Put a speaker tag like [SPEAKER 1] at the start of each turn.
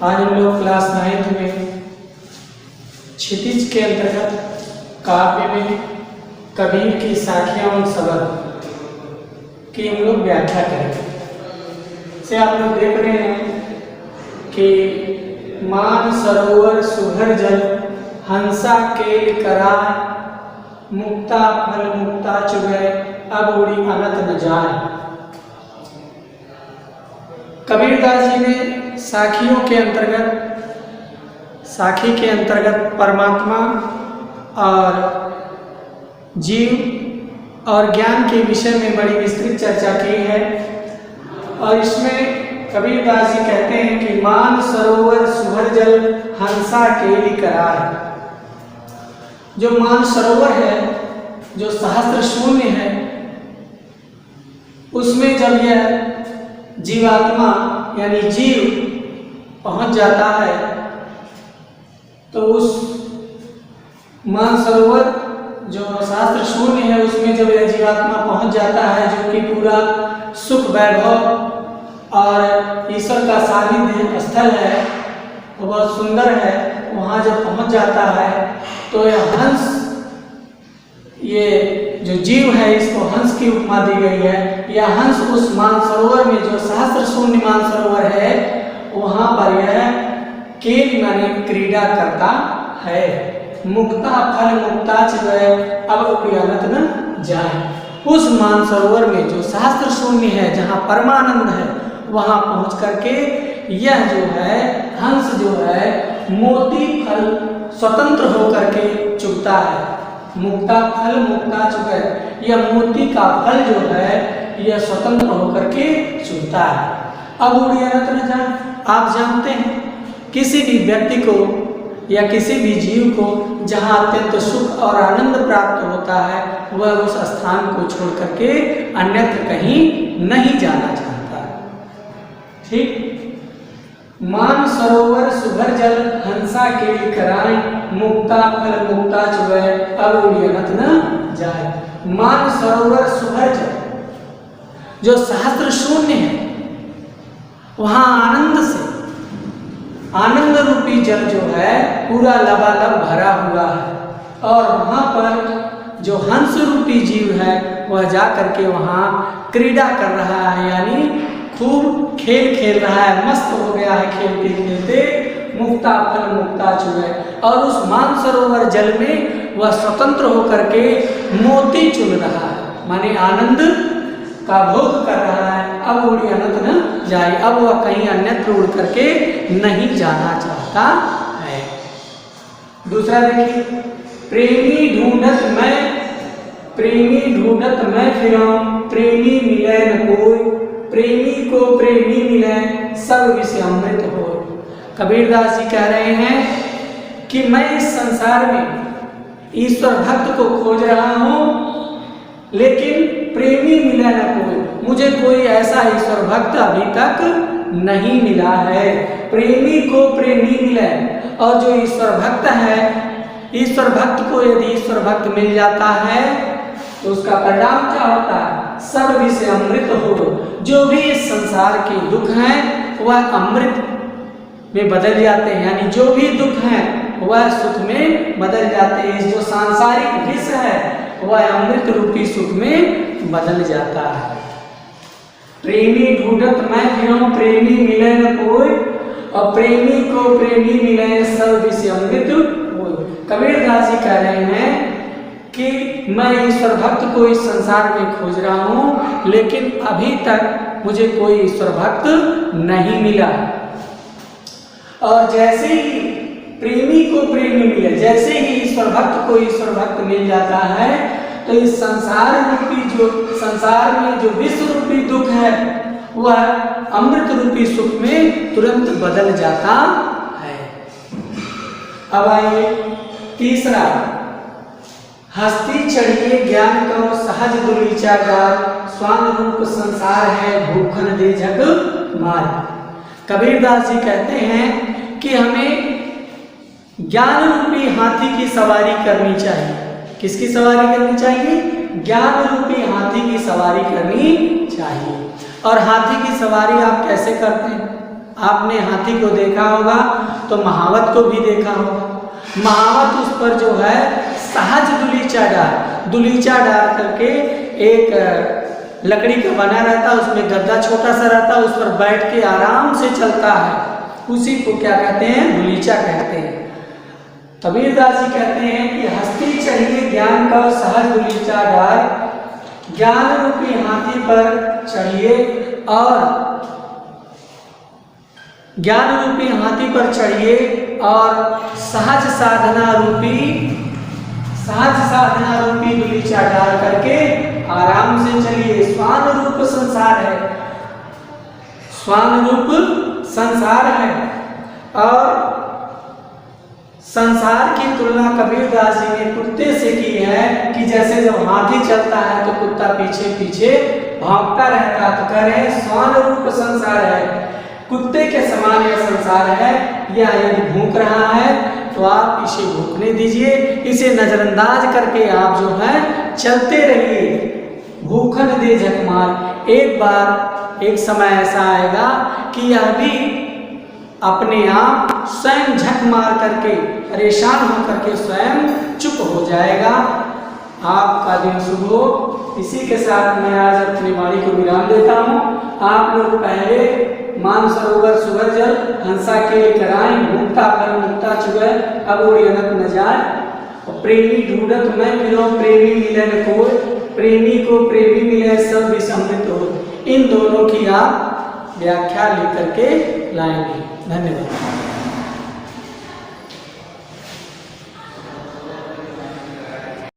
[SPEAKER 1] आज हम लोग क्लास 9th में क्षितिज के अंतर्गत काव्य में कबीर की साखियाँ और शब्द की हम लोग व्याख्या करेंगे। से आप लोग देख रहे हैं कि मान सरोवर सुघर जल हंसा केल कराय मुक्ता फल मुक्ता चुगय अब उड़ी अनत न जाए। कबीरदास जी ने साखियों के अंतर्गत परमात्मा और जीव और ज्ञान के विषय में बड़ी विस्तृत चर्चा की है। और इसमें कबीरदास जी कहते हैं कि मान सरोवर सुहर जल हंसा केली कराय। जो मान सरोवर है, जो सहस्त्र शून्य है, उसमें जब यह जीवात्मा यानी जीव पहुंच जाता है तो उस मानसरोवर जो सहस्त्र शून्य है उसमें जब यह जीवात्मा पहुंच जाता है, जो कि पूरा सुख वैभव और ईश्वर का सानिध्य स्थल है, वो बहुत सुंदर है। वहाँ जब पहुंच जाता है तो यह हंस, ये जो जीव है इसको हंस की उपमा दी गई है। यह हंस उस मानसरोवर में, जो सहस्त्र शून्य मानसरोवर है, वहाँ पर यह खेल माने क्रीड़ा करता है। मुक्ता फल मुक्ता चुगय अब उड़ियानत न जाए। उस मानसरोवर में जो सहस्त्र शून्य है, जहाँ परमानंद है, वहाँ पहुँच करके यह जो है हंस जो है मोती फल स्वतंत्र होकर के चुगता है। मुक्ता फल मुक्ता चुगय, यह मोती का फल जो है यह स्वतंत्र होकर के चुगता है। अब उड़ियानत न जाए। आप जानते हैं किसी भी व्यक्ति को या किसी भी जीव को जहाँ अत्यंत सुख और आनंद प्राप्त होता है, वह उस स्थान को छोड़ करके अन्यत्र कहीं नहीं जाना चाहता। ठीक। मान सरोवर सुघर जल हंसा केल कराय मुक्ता फल मुक्ता चुगय अब उड़ियानत न जाए। मान सरोवर सुघर जल जो सहस्त्र शून्य है, वहाँ आनंद से, आनंद रूपी जल जो है पूरा लबालब भरा हुआ है। और वहाँ पर जो हंस रूपी जीव है वह जा करके वहाँ क्रीड़ा कर रहा है, यानी खूब खेल खेल रहा है, मस्त हो गया है खेलते खेलते। मुक्ता फल मुक्ता चुगय, और उस मानसरोवर जल में वह स्वतंत्र होकर के मोती चुन रहा है, माने आनंद का भोग कर रहा है। अब उड़ियानत न जाए, अब वह कहीं अन्यत्र उड़ करके नहीं जाना चाहता है। दूसरा देखिए, प्रेमी ढूंढत मैं फिराऊं प्रेमी मिले न कोई, प्रेमी को प्रेमी मिले सब विषय अमृत हो। कबीरदास जी कह रहे हैं कि मैं इस संसार में ईश्वर भक्त को खोज रहा हूँ, लेकिन प्रेमी मिला न कोई, मुझे कोई ऐसा ईश्वर भक्त अभी तक नहीं मिला है। प्रेमी को प्रेमी मिले, और जो ईश्वर भक्त है, ईश्वर भक्त को यदि ईश्वर भक्त मिल जाता है तो उसका परिणाम क्या होता है? सब विषय अमृत हो। जो भी इस संसार के दुख हैं वह अमृत में बदल जाते हैं, यानी जो भी दुख हैं वह सुख में बदल जाते हैं। जो सांसारिक विष है वह अमृत रूपी सुख में बदल जाता है। प्रेमी ढूंढत मैं फिरूं प्रेमी मिले न कोई, और प्रेमी को प्रेमी मिले सब विषय अमृत होय। कबीरदास जी कह रहे हैं कि मैं ईश्वर भक्त को इस संसार में खोज रहा हूँ, लेकिन अभी तक मुझे कोई ईश्वर भक्त नहीं मिला। और जैसे ही प्रेमी को प्रेमी मिले, जैसे ही ईश्वर भक्त को ईश्वर भक्त मिल जाता है, तो इस संसार में जो विश्व रूपी दुख है वह अमृत रूपी सुख में तुरंत बदल जाता है। अब आइए तीसरा, हस्ती चढ़िए ज्ञान को सहज दुलीचा गार, स्वान रूप संसार है भूखन दे जग मार। कबीरदास जी कहते हैं कि हमें ज्ञान रूपी हाथी की सवारी करनी चाहिए। किसकी सवारी करनी चाहिए? ज्ञान रूपी हाथी की सवारी करनी चाहिए। और हाथी की सवारी आप कैसे करते हैं? आपने हाथी को देखा होगा तो महावत को भी देखा होगा। महावत उस पर जो है सहज दुलीचा डाल करके एक लकड़ी का बना रहता, उसमें गद्दा छोटा सा रहता, उस पर बैठ के आराम से चलता है, उसी को क्या कहते हैं? दुलीचा कहते हैं। कबीरदास जी कहते हैं कि हस्ती चाहिए ज्ञान का सहज दुलीचा डाल, ज्ञान रूपी हाथी पर चढ़िए और ज्ञान रूपी हाथी पर चढ़िए और सहज साधना रूपी दुलीचा डाल करके आराम से चलिए। स्वान रूप संसार है और संसार की तुलना कबीरदास जी ने कुत्ते से की है कि जैसे जब हाथी चलता है तो कुत्ता पीछे पीछे भागता रहता, तो कह रहे हैं स्वान रूप संसार है, कुत्ते के समान यह संसार है। यह यदि भूख रहा है तो आप इसे भूखने दीजिए, इसे नजरअंदाज करके आप जो है चलते रहिए। भूखन दे झकमार, एक समय ऐसा आएगा कि यह भी अपने आप स्वयं झक मार करके परेशान होकर के स्वयं चुप हो जाएगा। आपका दिन शुभ हो। इसी के साथ मैं आज अपनी वाणी को विराम देता हूँ। आप लोग पहले मानसरोवर सुगर जल हंसा के कराएं, मुक्ता कर मुक्ता चुगै अब उड़ियनत न जाए। और प्रेमी ढूंढत मैं फिरो प्रेमी मिलन को, प्रेमी को प्रेमी मिले सब विसम्मित हो। इन दोनों की आप व्याख्या लेकर के लाएंगे। धन्यवाद।